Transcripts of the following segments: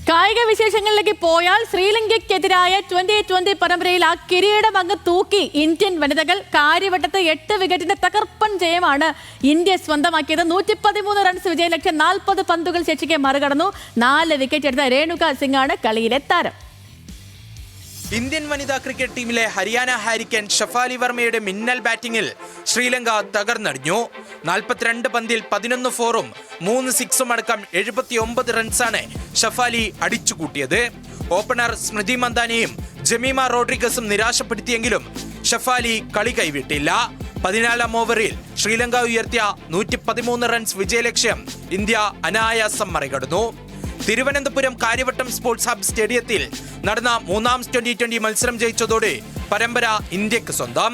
കായിക വിശേഷങ്ങളിലേക്ക് പോയാൽ ശ്രീലങ്കയ്ക്കെതിരായ 2020 പരമ്പരയിൽ ആ കിരീടം അങ്ങ് തൂക്കി ഇന്ത്യൻ വനിതകൾ. കാര്യവട്ടത്ത് 8 വിക്കറ്റിന്റെ തകർപ്പൻ ജയമാണ് ഇന്ത്യ സ്വന്തമാക്കിയത്. 113 റൺസ് വിജയലക്ഷ്യം, 40 പന്തുകൾ ശേഷിക്കെ മറികടന്നു. 4 വിക്കറ്റ് എടുത്ത രേണുക സിംഗാണ് കളിയിലെ താരം. ഇന്ത്യൻ വനിതാ ക്രിക്കറ്റ് ടീമിലെ ഹരിയാന ഹാരിക്കൻ ഷഫാലി വർമ്മയുടെ മിന്നൽ ബാറ്റിംഗിൽ ശ്രീലങ്ക തകർന്നടിഞ്ഞു. 42 പന്തിൽ 11 ഫോറും 3 സിക്സും അടക്കം 79 റൺസാണ് ഷഫാലി അടിച്ചുകൂട്ടിയത്. ഓപ്പണർ സ്മൃതി മന്ദാനയും ജമീമ റോഡ്രിഗസും നിരാശപ്പെടുത്തിയെങ്കിലും ഷഫാലി കളി കൈവിട്ടില്ല. 14-ാം ഓവറിൽ ശ്രീലങ്ക ഉയർത്തിയ 113 റൺസ് വിജയലക്ഷ്യം ഇന്ത്യ അനായാസം മറികടന്നു. തിരുവനന്തപുരം കാര്യവട്ടം സ്പോർട്സ് ഹബ് സ്റ്റേഡിയത്തിൽ നടന്ന 3-ാം 2020 മത്സരം ജയിച്ചതോടെ പരമ്പര ഇന്ത്യക്ക് സ്വന്തം.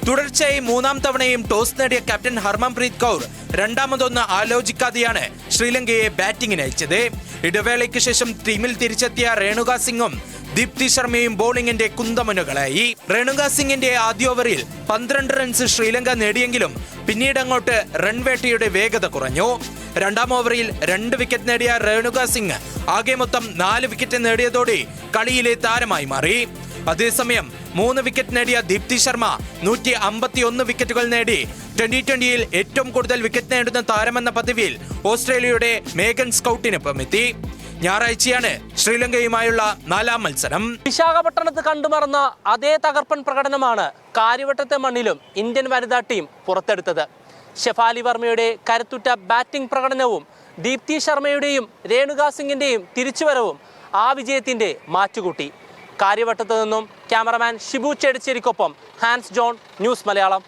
തുടർച്ചയായി 3-ാം തവണയും ടോസ് നേടിയ ക്യാപ്റ്റൻ ഹർമൻപ്രീത് കൗർ രണ്ടാമതൊന്ന് ആലോചിക്കാതെയാണ് ശ്രീലങ്കയെ ബാറ്റിംഗിന് അയച്ചത്. ഇടവേളയ്ക്ക് ശേഷം ടീമിൽ തിരിച്ചെത്തിയ രേണുക സിംഗും ദീപ്തി ശർമ്മയും ബോളിംഗിന്റെ കുന്തമുനകളായി. രേണുക സിംഗിന്റെ ആദ്യ ഓവറിൽ 12 റൺസ് ശ്രീലങ്ക നേടിയെങ്കിലും പിന്നീട് അങ്ങോട്ട് റൺവേട്ടയുടെ വേഗത കുറഞ്ഞു. 2-ാം ഓവറിൽ 2 വിക്കറ്റ് നേടിയ രേണുക സിംഗ് ആകെ മൊത്തം 4 വിക്കറ്റ് നേടിയതോടെ കളിയിലെ താരമായി മാറി. അതേസമയം 3 വിക്കറ്റ് നേടിയ ദീപ്തി ശർമ്മ 151 വിക്കറ്റുകൾ നേടി 2020-ൽ ഏറ്റവും കൂടുതൽ വിക്കറ്റ് നേടുന്ന താരമെന്ന പദവിയിൽ ഓസ്ട്രേലിയയുടെ മേഗൻ സ്കൗട്ടിനൊപ്പം എത്തി. ഞായറാഴ്ചയാണ് ശ്രീലങ്കയുമായുള്ള 4-ാം മത്സരം. വിശാഖപട്ടണത്ത് കണ്ടുമറന്ന അതേ തകർപ്പൻ പ്രകടനമാണ് കാര്യവട്ടത്തെ മണ്ണിലും ഇന്ത്യൻ വനിതാ ടീം പുറത്തെടുത്തത്. ഷഫാലി വർമ്മയുടെ കരുത്തുറ്റ ബാറ്റിംഗ് പ്രകടനവും ദീപ്തി ശർമ്മയുടെയും രേണുക സിംഗിന്റെയും തിരിച്ചുവരവും ആ വിജയത്തിന്റെ മാറ്റുകൂട്ടി. കാര്യവട്ടത്തു നിന്നും ക്യാമറമാൻ ഷിബു ചേടിച്ചേരിക്കൊപ്പം ഹാൻസ് ജോൺ, ന്യൂസ് മലയാളം.